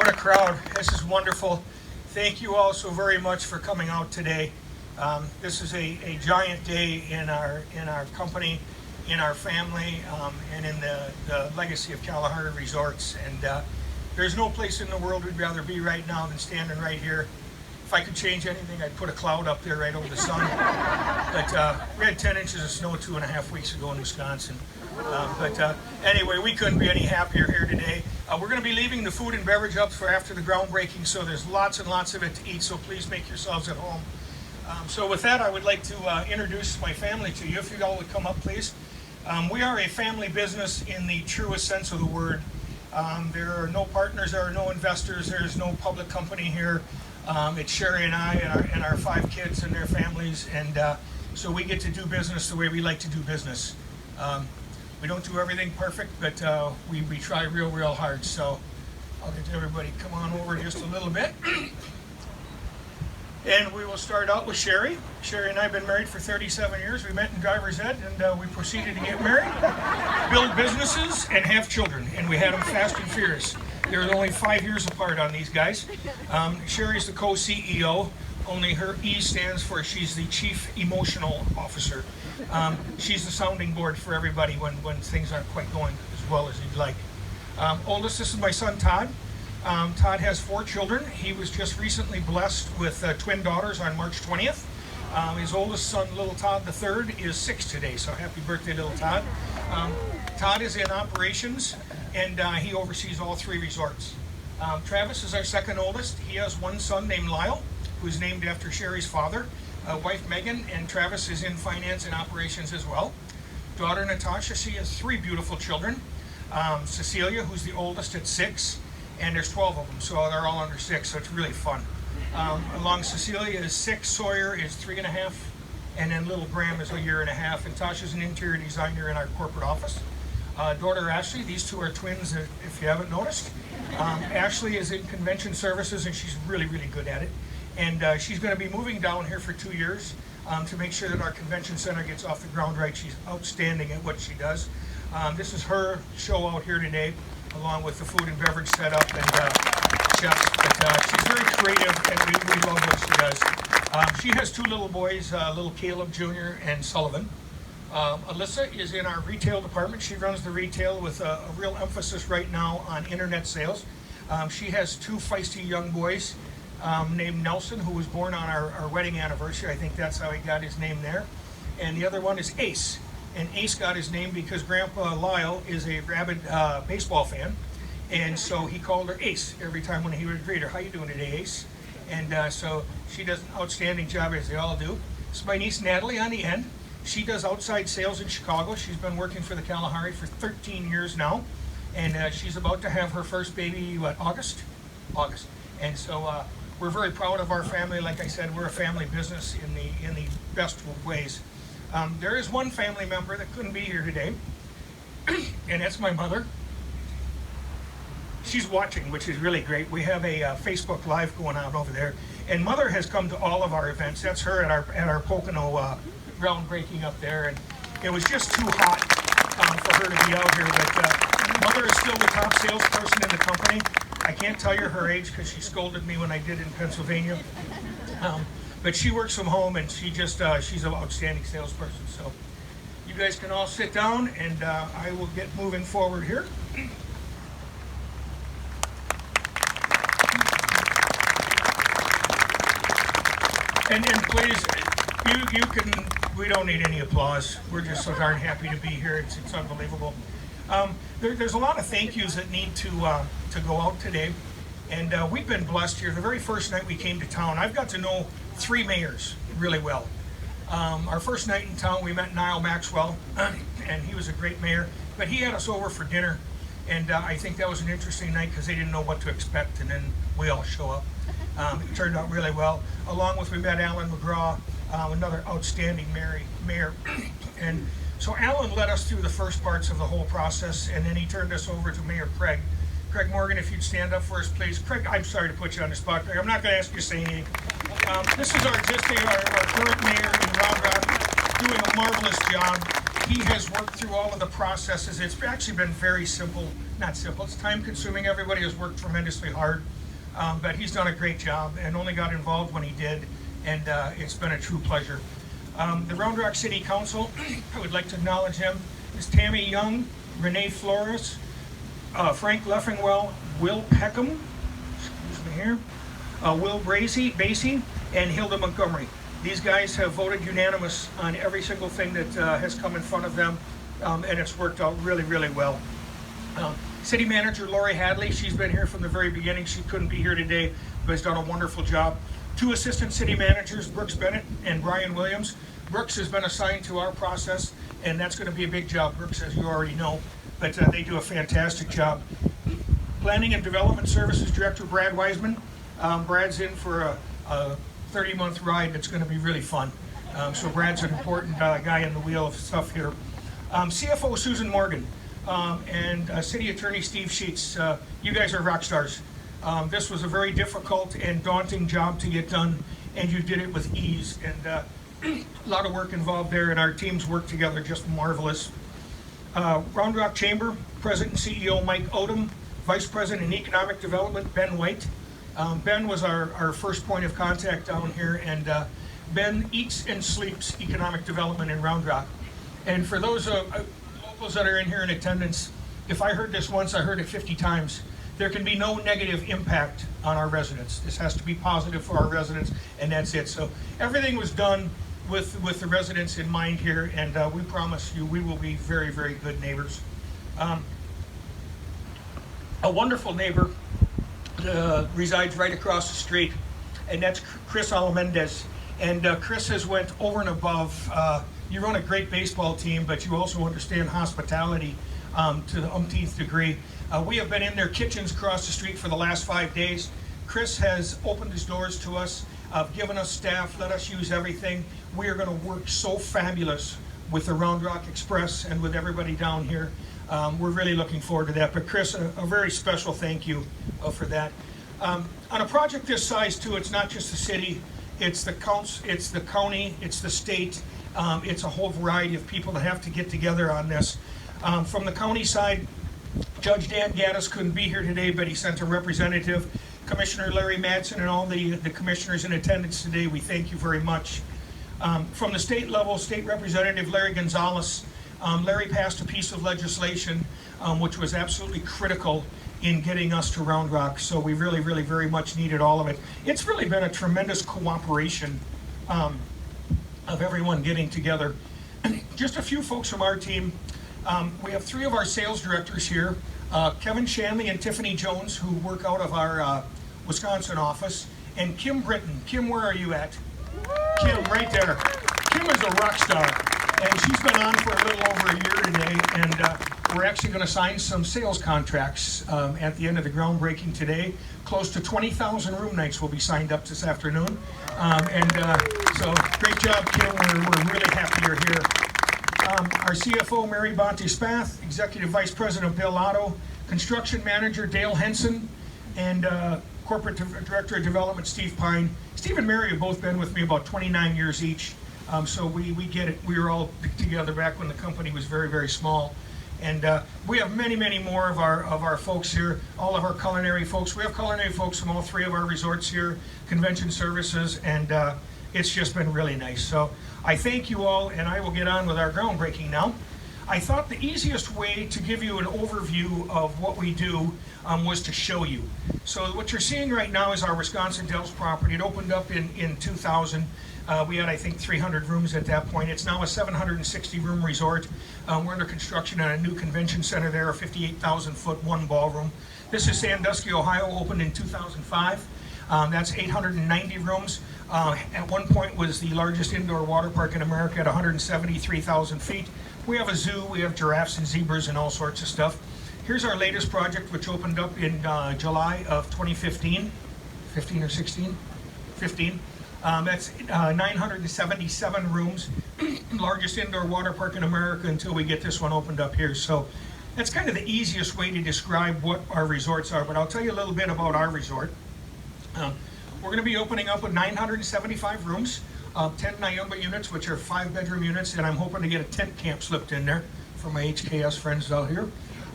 what a crowd. This is wonderful. Thank you all so very much for coming out today. This is a giant day in our company, in our family, and in the legacy of Kalahari Resorts. And there's no place in the world we'd rather be right now than standing right here. If I could change anything, I'd put a cloud up there right over the sun. But we had 10 inches of snow 2.5 weeks ago in Wisconsin. Anyway, we couldn't be any happier here today. We're going to be leaving the food and beverage up for after the groundbreaking, so there's lots and lots of it to eat, so please make yourselves at home. So with that, I would like to introduce my family to you. If you all would come up, please. We are a family business in the truest sense of the word. There are no partners, there are no investors, there is no public company here. It's Sherry and I and our 5 kids and their families, and so we get to do business the way we like to do business. We don't do everything perfect, but we try real hard. So I'll get everybody come on over just a little bit. And we will start out with Sherry. Sherry and I have been married for 37 years. We met in driver's ed, and we proceeded to get married, build businesses, and have children. And we had them fast and furious. They were only 5 years apart on these guys. Sherry's the co-CEO. Only her E stands for she's the Chief Emotional Officer. She's the sounding board for everybody when things aren't quite going as well as you'd like. Oldest, this is my son Todd. Todd has 4 children. He was just recently blessed with twin daughters on March 20th. His oldest son, little Todd the third, is 6 today, so happy birthday, little Todd. Todd is in operations, and he oversees all 3 resorts. Travis is our second oldest. He has one son named Lyle, who's named after Sherry's father, wife Megan, and Travis is in finance and operations as well. Daughter Natasha, she has 3 beautiful children. Cecilia, who's the oldest at 6, and there's 12 of them, so they're all under 6, so it's really fun. Along Cecilia is 6, Sawyer is 3.5, and then little Graham is 1.5 years, and Tasha's an interior designer in our corporate office. Daughter Ashley, these 2 are twins if you haven't noticed. Ashley is in convention services, and she's really good at it. And she's going to be moving down here for 2 years to make sure that our convention center gets off the ground right. She's outstanding at what she does. This is her show out here today, along with the food and beverage setup and chefs. But she's very creative, and we love what she does. She has 2 little boys, little Caleb Jr. and Sullivan. Alyssa is in our retail department. She runs the retail with a real emphasis right now on internet sales. She has 2 feisty young boys. Named Nelson, who was born on our wedding anniversary. I think that's how he got his name there. And the other one is Ace. And Ace got his name because Grandpa Lyle is a rabid baseball fan. And so he called her Ace every time when he would greet her. How you doing today, Ace? And so she does an outstanding job, as they all do. This is my niece Natalie on the end. She does outside sales in Chicago. She's been working for the Kalahari for 13 years now. And she's about to have her first baby, August? August. And so we're very proud of our family. Like I said, we're a family business in the best of ways. There is one family member that couldn't be here today, and that's my mother. She's watching, which is really great. We have a Facebook Live going on over there, and Mother has come to all of our events. That's her at our Pocono groundbreaking up there, and it was just too hot for her to be out here. But Mother is still the top salesperson in the company. I can't tell you her age because she scolded me when I did in Pennsylvania. But she works from home, and she's an outstanding salesperson. So you guys can all sit down, and I will get moving forward here. And please, you can, we don't need any applause. We're just so darn happy to be here. It's unbelievable. There's a lot of thank yous that need to go out today, and we've been blessed here. The very first night we came to town, I've got to know 3 mayors really well. Our first night in town, we met Niall Maxwell, and he was a great mayor, but he had us over for dinner, and I think that was an interesting night because they didn't know what to expect, and then we all show up. It turned out really well. Along with, we met Alan McGraw, another outstanding mayor, and so Alan led us through the first parts of the whole process, and then he turned us over to Mayor Craig. Craig Morgan, if you'd stand up for us, please. Craig, I'm sorry to put you on the spot, Craig. I'm not going to ask you to say anything. This is our current mayor in Round Rock, doing a marvelous job. He has worked through all of the processes. It's actually been very simple not simple, it's time consuming. Everybody has worked tremendously hard, but he's done a great job and only got involved when he did, and it's been a true pleasure. The Round Rock City Council, I would like to acknowledge him, is Tammy Young, Renee Flores, Frank Leffingwell, Will Peckham, excuse me here, Will Basie, and Hilda Montgomery. These guys have voted unanimous on every single thing that has come in front of them, and it's worked out really, really well. City Manager Lori Hadley, she's been here from the very beginning. She couldn't be here today, but has done a wonderful job. Two Assistant City Managers, Brooks Bennett and Brian Williams. Brooks has been assigned to our process, and that's going to be a big job, Brooks, as you already know, but they do a fantastic job. Planning and Development Services Director Brad Wiseman. Brad's in for a 30-month ride that's going to be really fun. So Brad's an important guy in the wheel of stuff here. CFO Susan Morgan and City Attorney Steve Sheets. You guys are rock stars. This was a very difficult and daunting job to get done, and you did it with ease. And a lot of work involved there, and our teams worked together just marvelous. Round Rock Chamber, President and CEO Mike Odom, Vice President in Economic Development Ben White. Ben was our first point of contact down here, and Ben eats and sleeps economic development in Round Rock. And for those locals that are in here in attendance, if I heard this once, I heard it 50 times. There can be no negative impact on our residents. This has to be positive for our residents, and that's it. So everything was done with the residents in mind here, and we promise you we will be very, very good neighbors. A wonderful neighbor resides right across the street, and that's Chris Alamendez. And Chris has went over and above. You run a great baseball team, but you also understand hospitality to the umpteenth degree. We have been in their kitchens across the street for the last 5 days. Chris has opened his doors to us, given us staff, let us use everything. We are going to work so fabulous with the Round Rock Express and with everybody down here. We're really looking forward to that. But Chris, a very special thank you for that. On a project this size too, it's not just the city, it's the council, it's the county, it's the state, it's a whole variety of people that have to get together on this. From the county side, Judge Dan Gaddis couldn't be here today, but he sent a representative. Commissioner Larry Madsen and all the commissioners in attendance today, we thank you very much. From the state level, State Representative Larry Gonzalez, Larry passed a piece of legislation which was absolutely critical in getting us to Round Rock, so we really, really very much needed all of it. It's really been a tremendous cooperation of everyone getting together. Just a few folks from our team. We have 3 of our sales directors here, Kevin Shanley and Tiffany Jones, who work out of our Wisconsin office, and Kim Britton. Kim, where are you at? Kim, right there. Kim is a rock star, and she's been on for a little over a year today, and we're actually going to sign some sales contracts at the end of the groundbreaking today. Close to 20,000 room nights will be signed up this afternoon, so great job, Kim. We're really happy you're here. Our CFO, Mary Bonte Spath, Executive Vice President Bill Otto, Construction Manager Dale Henson, and Corporate Director of Development Steve Pine. Steve and Mary have both been with me about 29 years each, so we get it. We were all together back when the company was very, very small. And we have many, many more of our folks here, all of our culinary folks. We have culinary folks from all 3 of our resorts here, convention services, and it's just been really nice. So I thank you all, and I will get on with our groundbreaking now. I thought the easiest way to give you an overview of what we do was to show you. So what you're seeing right now is our Wisconsin Dells property. It opened up in 2000. We had, I think, 300 rooms at that point. It's now a 760-room resort. We're under construction on a new convention center there, a 58,000-foot one ballroom. This is Sandusky, Ohio, opened in 2005. That's 890 rooms. At one point was the largest indoor water park in America at 173,000 feet. We have a zoo, we have giraffes and zebras and all sorts of stuff. Here's our latest project, which opened up in July of 2015. 15 or 16? 15. That's 977 rooms, largest indoor water park in America until we get this one opened up here. So that's kind of the easiest way to describe what our resorts are, but I'll tell you a little bit about our resort. We're going to be opening up with 975 rooms, 10 Nayumba units, which are 5-bedroom units, and I'm hoping to get a tent camp slipped in there for my HKS friends out here.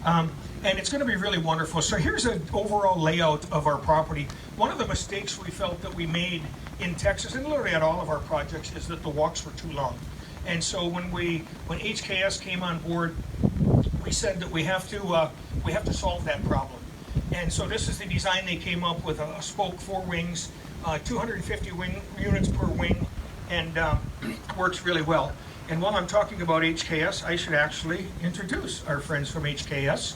And it's going to be really wonderful. So here's an overall layout of our property. One of the mistakes we felt that we made in Texas, and literally at all of our projects, is that the walks were too long. And so when HKS came on board, we said that we have to solve that problem. And so this is the design they came up with: a spoke, 4 wings, 250 units per wing, and works really well. And while I'm talking about HKS, I should actually introduce our friends from HKS.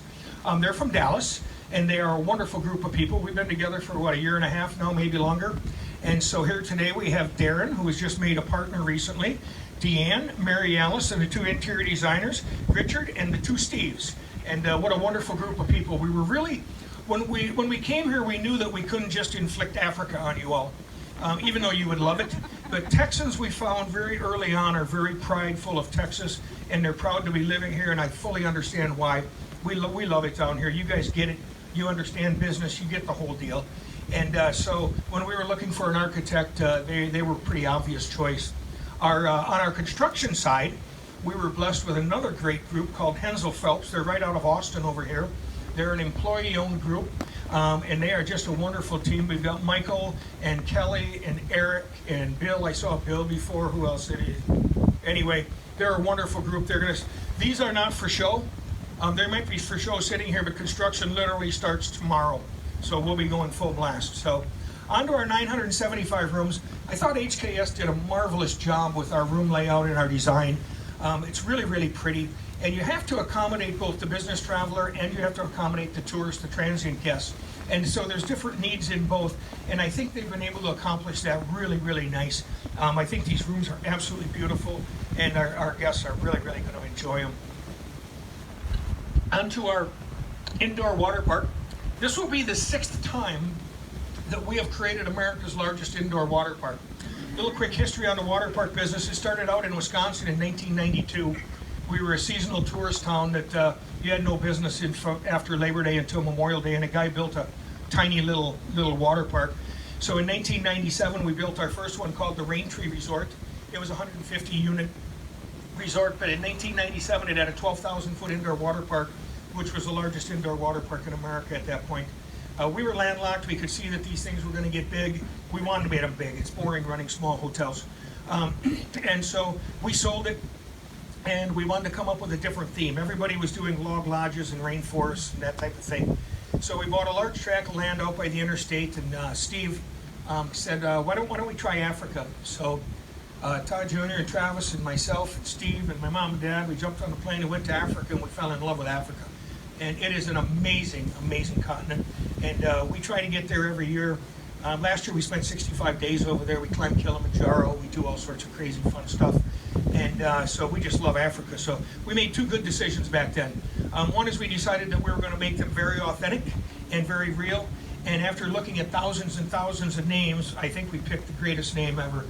They're from Dallas, and they are a wonderful group of people. We've been together for, what, a year and a half now, maybe longer. And so here today we have Darren, who was just made a partner recently, Deanne, Mary Alice, and the 2 interior designers, Richard, and the 2 Steves. And what a wonderful group of people. We were really, when we came here, we knew that we couldn't just inflict Africa on you all, even though you would love it. But Texans, we found very early on, are very prideful of Texas, and they're proud to be living here, and I fully understand why. We love it down here. You guys get it. You understand business. You get the whole deal. And so when we were looking for an architect, they were a pretty obvious choice. On our construction side, we were blessed with another great group called Hensel Phelps. They're right out of Austin over here. They're an employee-owned group, and they are just a wonderful team. We've got Michael and Kelly and Eric and Bill. I saw Bill before. Who else did he? Anyway, they're a wonderful group. These are not for show. There might be for show sitting here, but construction literally starts tomorrow. So we'll be going full blast. So on to our 975 rooms. I thought HKS did a marvelous job with our room layout and our design. It's really, really pretty. And you have to accommodate both the business traveler and you have to accommodate the tourist, the transient guests. And so there's different needs in both. And I think they've been able to accomplish that really, really nice. I think these rooms are absolutely beautiful, and our guests are really, really going to enjoy them. Onto our indoor water park. This will be the 6th time that we have created America's largest indoor water park. A little quick history on the water park business. It started out in Wisconsin in 1992. We were a seasonal tourist town that you had no business in after Labor Day until Memorial Day, and a guy built a tiny little water park. So in 1997, we built our first one called the Raintree Resort. It was a 150-unit resort, but in 1997 it had a 12,000-foot indoor water park, which was the largest indoor water park in America at that point. We were landlocked. We could see that these things were going to get big. We wanted to make them big. It's boring running small hotels. And so we sold it, and we wanted to come up with a different theme. Everybody was doing log lodges and rainforests and that type of thing. So we bought a large tract of land out by the interstate, and Steve said, why don't we try Africa? So Todd Jr. and Travis and myself and Steve and my mom and dad, we jumped on the plane and went to Africa, and we fell in love with Africa. And it is an amazing, amazing continent. And we try to get there every year. Last year we spent 65 days over there. We climbed Kilimanjaro. We do all sorts of crazy fun stuff. And so we just love Africa. So we made 2 good decisions back then. One is we decided that we were going to make them very authentic and very real. And after looking at thousands and thousands of names, I think we picked the greatest name ever,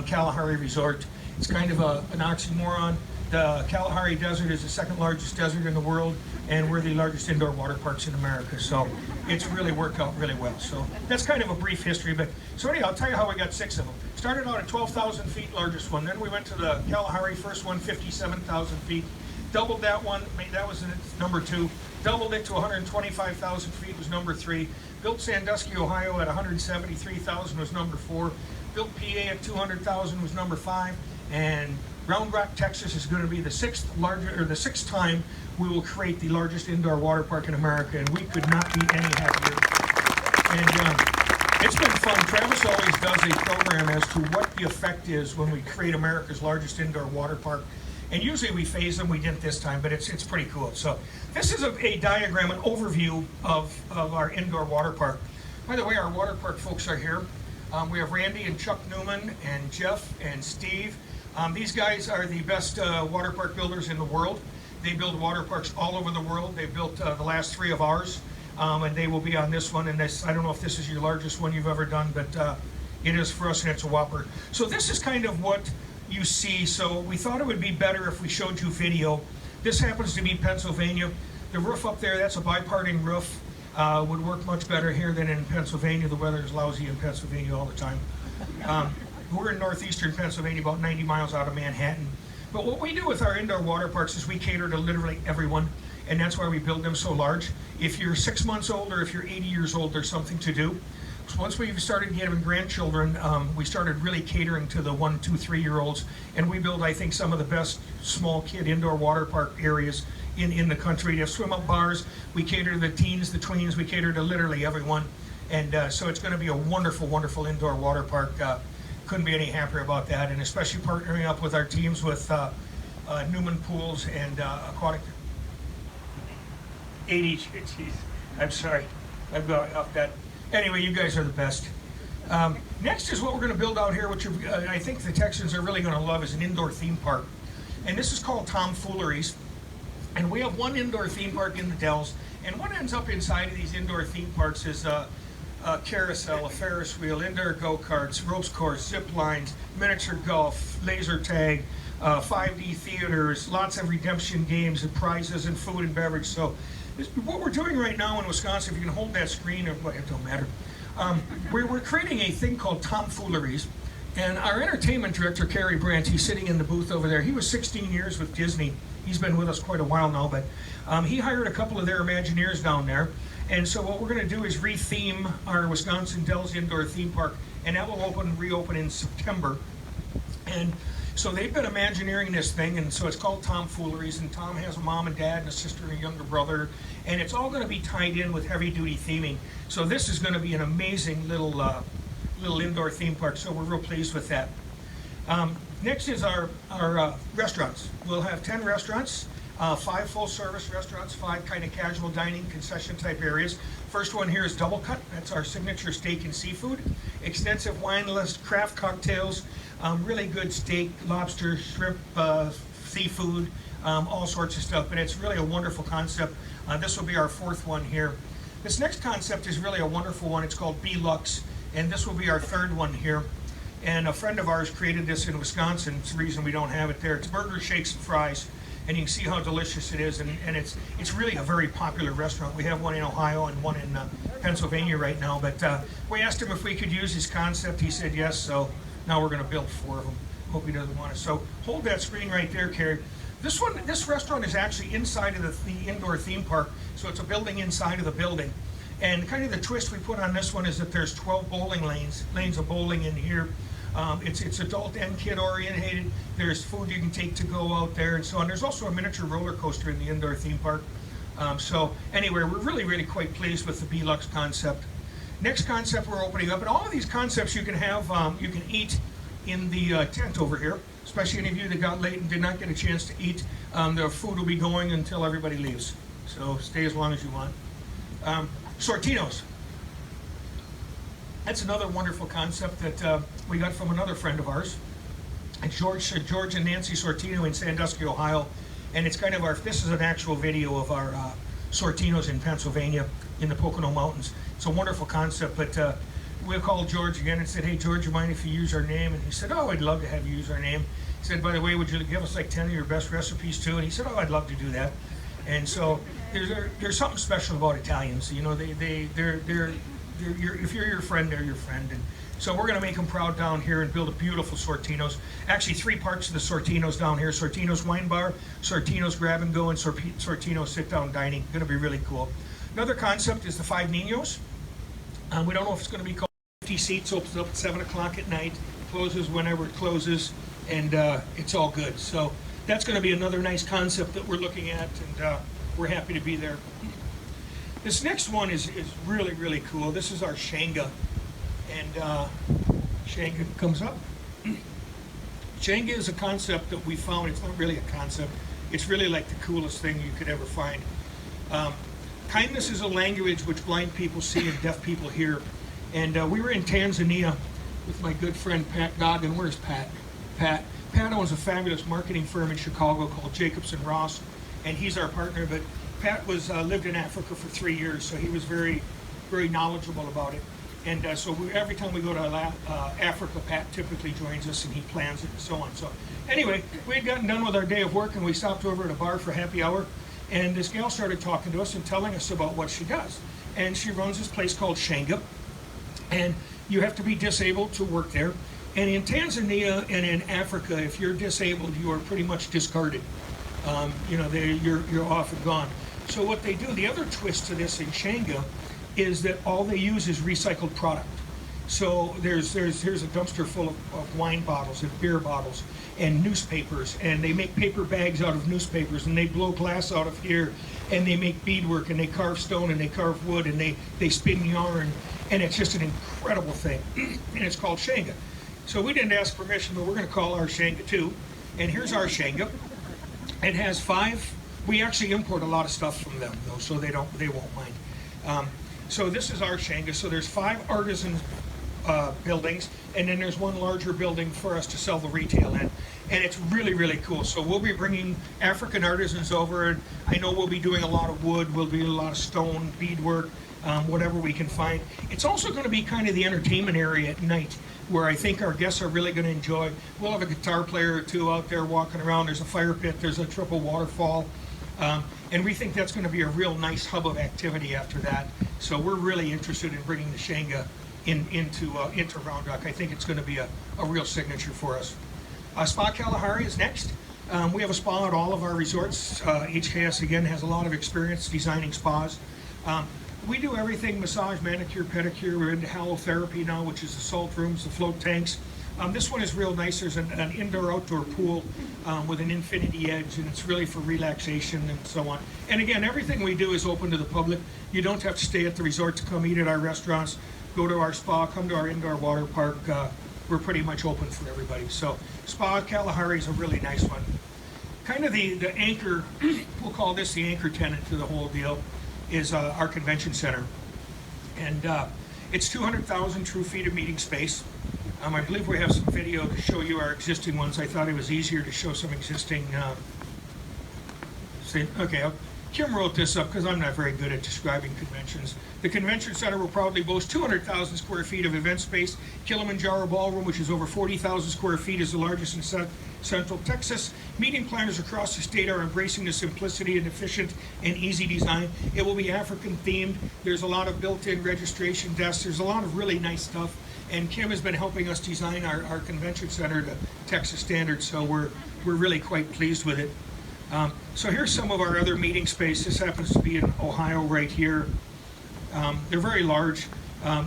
Kalahari Resort. It's kind of an oxymoron. The Kalahari Desert is the 2nd largest desert in the world, and we're the largest indoor water parks in America. So it's really worked out really well. So that's kind of a brief history. But so anyhow, I'll tell you how we got 6 of them. Started out at 12,000 feet, largest one. Then we went to the Kalahari, first one, 57,000 feet. Doubled that one. That was number 2. Doubled it to 125,000 feet was number 3. Built Sandusky, Ohio at 173,000 was number 4. Built PA at 200,000 was number 5. And Round Rock, Texas is going to be the 6th time we will create the largest indoor water park in America, and we could not be any happier. And it's been fun. Travis always does a program as to what the effect is when we create America's largest indoor water park. And usually we phase them. We didn't this time, but it's pretty cool. So this is a diagram, an overview of our indoor water park. By the way, our water park folks are here. We have Randy and Chuck Newman and Jeff and Steve. These guys are the best water park builders in the world. They build water parks all over the world. They built the last 3 of ours, and they will be on this one. And this, I don't know if this is your largest one you've ever done, but it is for us, and it's a whopper. So this is kind of what you see. So we thought it would be better if we showed you video. This happens to be Pennsylvania. The roof up there, that's a biparting roof. Would work much better here than in Pennsylvania. The weather is lousy in Pennsylvania all the time. We're in northeastern Pennsylvania, about 90 miles out of Manhattan. But what we do with our indoor water parks is we cater to literally everyone. and that's why we build them so large. If you're 6 months old or if you're 80 years old, there's something to do. So once we started getting grandchildren, we started really catering to the 1, 2, 3-year-olds, and we build, I think, some of the best small kid indoor water park areas in the country. They have swim-up bars. We cater to the teens, the tweens. We cater to literally everyone, and so it's going to be a wonderful, wonderful indoor water park. Couldn't be any happier about that, and especially partnering up with our teams with Newman Pools and Aquatic. 80, geez, I'm sorry, I've got off that. Anyway, you guys are the best. Next is what we're going to build out here, which I think the Texans are really going to love, is an indoor theme park. And this is called Tomfooleries. And we have one indoor theme park in the Dells. And what ends up inside of these indoor theme parks is a carousel, a Ferris wheel, indoor go-karts, ropes course, zip lines, miniature golf, laser tag, 5D theaters, lots of redemption games and prizes and food and beverage. So what we're doing right now in Wisconsin, if you can hold that screen, or it don't matter, we're creating a thing called Tomfooleries. And our entertainment director, Carrie Brandt, he's sitting in the booth over there. He was 16 years with Disney. He's been with us quite a while now, but he hired a couple of their Imagineers down there. And so what we're going to do is re-theme our Wisconsin Dells indoor theme park, and that will reopen in September. And so they've been Imagineering this thing, and so it's called Tomfooleries, and Tom has a mom and dad and a sister and a younger brother, and it's all going to be tied in with heavy-duty theming. So this is going to be an amazing little indoor theme park, so we're real pleased with that. Next is our restaurants. We'll have 10 restaurants, 5 full-service restaurants, 5 kind of casual dining, concession-type areas. First one here is Double Cut. That's our signature steak and seafood. Extensive wine list, craft cocktails, really good steak, lobster, shrimp, seafood, all sorts of stuff. But it's really a wonderful concept. This will be our 4th one here. This next concept is really a wonderful one. It's called B-Lux, and this will be our 3rd one here. And a friend of ours created this in Wisconsin. It's the reason we don't have it there. It's burgers, shakes, and fries. And you can see how delicious it is. And it's really a very popular restaurant. We have one in Ohio and one in Pennsylvania right now. But we asked him if we could use his concept. He said yes. So now we're going to build 4 of them. Hope he doesn't want to. So hold that screen right there, Carrie. This restaurant is actually inside of the indoor theme park. So it's a building inside of the building. And kind of the twist we put on this one is that there's 12 bowling lanes of bowling in here. It's adult and kid oriented. There's food you can take to go out there and so on. There's also a miniature roller coaster in the indoor theme park. So anyway, we're really, really quite pleased with the B-Lux concept. Next concept we're opening up, and all of these concepts you can have, you can eat in the tent over here, especially any of you that got late and did not get a chance to eat. The food will be going until everybody leaves. So stay as long as you want. Sortinos. That's another wonderful concept that we got from another friend of ours, George and Nancy Sortino in Sandusky, Ohio. And it's kind of this is an actual video of our Sortinos in Pennsylvania in the Pocono Mountains. It's a wonderful concept, but we called George again and said, hey, George, you mind if you use our name? And he said, oh, I'd love to have you use our name. He said, by the way, would you give us like 10 of your best recipes too? And he said, oh, I'd love to do that. And so there's something special about Italians. You know, if you're your friend, they're your friend. And so we're going to make them proud down here and build a beautiful Sortinos. Actually, 3 parts of the Sortinos down here: Sortinos Wine Bar, Sortinos Grab and Go, and Sortinos Sit Down Dining. Going to be really cool. Another concept is the 5 Niños. We don't know if it's going to be called 50 seats. Opens up at 7 o'clock at night, closes whenever it closes, and it's all good. So that's going to be another nice concept that we're looking at, and we're happy to be there. This next one is really, really cool. This is our Shanga, and Shanga comes up. Shanga is a concept that we found. It's not really a concept. It's really like the coolest thing you could ever find. Kindness is a language which blind people see and deaf people hear. And we were in Tanzania with my good friend Pat Goggin. Where's Pat? Pat owns a fabulous marketing firm in Chicago called Jacobs & Ross, and he's our partner. But Pat lived in Africa for 3 years, so he was very, very knowledgeable about it. And so every time we go to Africa, Pat typically joins us, and he plans it and so on. So anyway, we had gotten done with our day of work, and we stopped over at a bar for happy hour. And this gal started talking to us and telling us about what she does. And she runs this place called Shanga. And you have to be disabled to work there. And in Tanzania and in Africa, if you're disabled, you are pretty much discarded. You're off and gone. So what they do, the other twist to this in Shanga, is that all they use is recycled product. So here's a dumpster full of wine bottles and beer bottles and newspapers, and they make paper bags out of newspapers, and they blow glass out of here, and they make beadwork, and they carve stone, and they carve wood, and they spin yarn, and it's just an incredible thing. And it's called Shanga. So we didn't ask permission, but we're going to call our Shanga too. And here's our Shanga. It has 5. We actually import a lot of stuff from them though, so they won't mind. So this is our Shanga. So there's 5 artisan buildings, and then there's one larger building for us to sell the retail in, and it's really, really cool. So we'll be bringing African artisans over, and I know we'll be doing a lot of wood, we'll be doing a lot of stone, beadwork, whatever we can find. It's also going to be kind of the entertainment area at night, where I think our guests are really going to enjoy. We'll have a guitar player or two out there walking around. There's a fire pit, there's a triple waterfall, and we think that's going to be a real nice hub of activity after that. So we're really interested in bringing the Shanga into Round Rock. I think it's going to be a real signature for us. Spa Kalahari is next. We have a spa at all of our resorts. HKS again has a lot of experience designing spas. We do everything: massage, manicure, pedicure. We're into halotherapy now, which is the salt rooms, the float tanks. This one is real nice. There's an indoor-outdoor pool with an infinity edge, and it's really for relaxation and so on. And again, everything we do is open to the public. You don't have to stay at the resort to come eat at our restaurants, go to our spa, come to our indoor water park. We're pretty much open for everybody. So Spa Kalahari is a really nice one. Kind of the anchor, we'll call this the anchor tenant to the whole deal, is our convention center. And it's 200,000 true feet of meeting space. I believe we have some video to show you our existing ones. I thought it was easier to show some existing. Okay, Kim wrote this up because I'm not very good at describing conventions. The convention center will probably boast 200,000 square feet of event space. Kilimanjaro Ballroom, which is over 40,000 square feet, is the largest in Central Texas. Meeting planners across the state are embracing the simplicity and efficient and easy design. It will be African themed. There's a lot of built-in registration desks. There's a lot of really nice stuff. And Kim has been helping us design our convention center to Texas standards, so we're really quite pleased with it. So here's some of our other meeting space. This happens to be in Ohio right here. They're very large.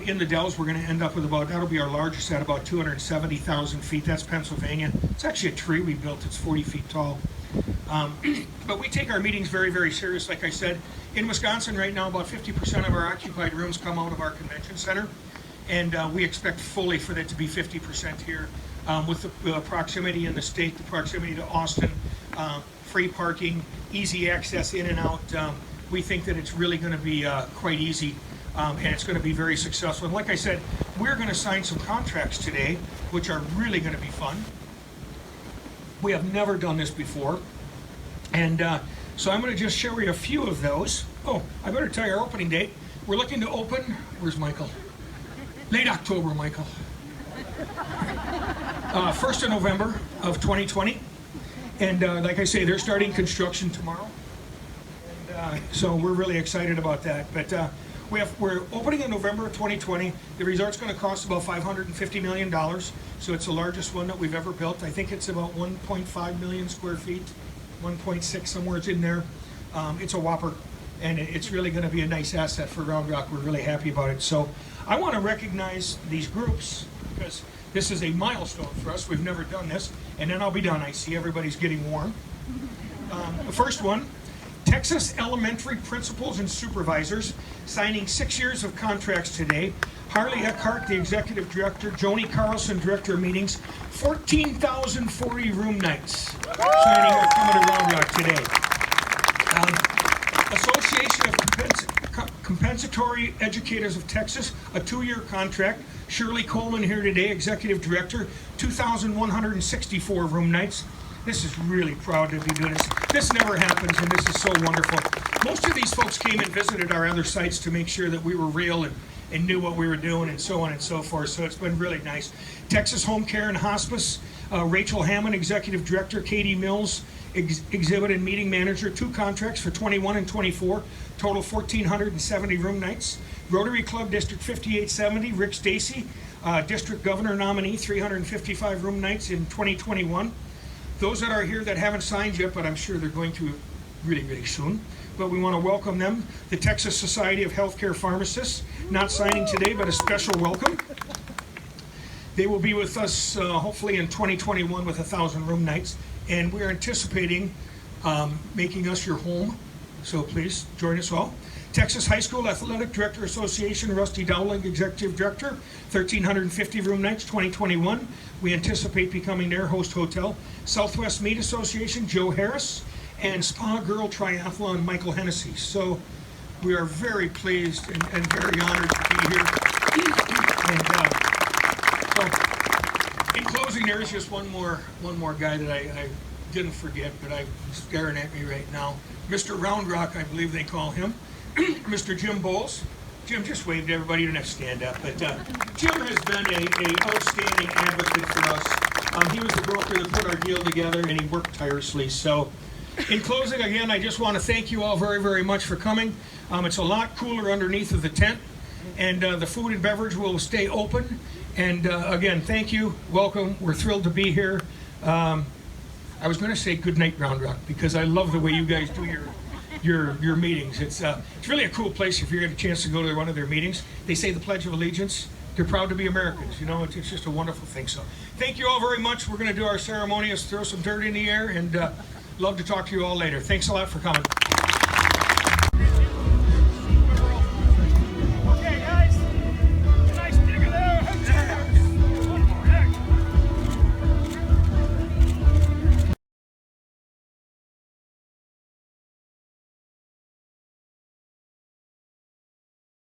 In the Dells, we're going to end up with that'll be our largest at about 270,000 feet. That's Pennsylvania. It's actually a tree we built. It's 40 feet tall. But we take our meetings very, very serious. Like I said, in Wisconsin right now, about 50% of our occupied rooms come out of our convention center. And we expect fully for that to be 50% here. With the proximity in the state, the proximity to Austin, free parking, easy access in and out. We think that it's really going to be quite easy, and it's going to be very successful. And like I said, we're going to sign some contracts today, which are really going to be fun. We have never done this before. And so I'm going to just show you a few of those. Oh, I better tell you our opening date. We're looking to open, where's Michael? Late October, Michael. 1st of November of 2020. And like I say, they're starting construction tomorrow. And so we're really excited about that. But we're opening in November of 2020. The resort's going to cost about $550 million. So it's the largest one that we've ever built. I think it's about 1.5 million square feet, 1.6, somewhere it's in there. It's a whopper. And it's really going to be a nice asset for Round Rock. We're really happy about it. So I want to recognize these groups because this is a milestone for us. We've never done this. And then I'll be done. I see everybody's getting warm. The first one, Texas Elementary Principals and Supervisors, signing 6 years of contracts today. Harley Eckhart, the Executive Director. Joni Carlson, Director of Meetings. 14,040 room nights signing are coming to Round Rock today. Association of Compensatory Educators of Texas, a 2-year contract. Shirley Coleman here today, Executive Director, 2,164 room nights. This is really proud to be doing this. This never happens, and this is so wonderful. Most of these folks came and visited our other sites to make sure that we were real and knew what we were doing and so on and so forth, so it's been really nice. Texas Home Care and Hospice, Rachel Hammond, Executive Director, Katie Mills, Exhibit and Meeting Manager, 2 contracts for 21 and 24, total 1,470 room nights. Rotary Club District 5870, Rick Stacy, District Governor nominee, 355 room nights in 2021. Those that are here that haven't signed yet, but I'm sure they're going to really, really soon. but we want to welcome them. The Texas Society of Healthcare Pharmacists, not signing today, but a special welcome. They will be with us hopefully in 2021 with 1,000 room nights, and we're anticipating making us your home, so please join us all. Texas High School Athletic Director Association, Rusty Dowling, Executive Director, 1,350 room nights, 2021. We anticipate becoming their host hotel. Southwest Meat Association, Joe Harris, and Spa Girl Triathlon, Michael Hennessy. So we are very pleased and very honored to be here. And so in closing, there is just one more guy that I didn't forget, but I'm staring at me right now. Mr. Round Rock, I believe they call him. Mr. Jim Bowles. Jim just waved to everybody, you don't have to stand up, but Jim has been a outstanding advocate for us. He was the broker that put our deal together, and he worked tirelessly. So in closing, again, I just want to thank you all very, very much for coming. It's a lot cooler underneath of the tent, and the food and beverage will stay open. And again, thank you, welcome, we're thrilled to be here. I was going to say good night, Round Rock, because I love the way you guys do your meetings. It's really a cool place if you get a chance to go to one of their meetings. They say the Pledge of Allegiance. They're proud to be Americans. You know, it's just a wonderful thing. So thank you all very much. We're going to do our ceremonious throw some dirt in the air, and love to talk to you all later. Thanks a lot for coming.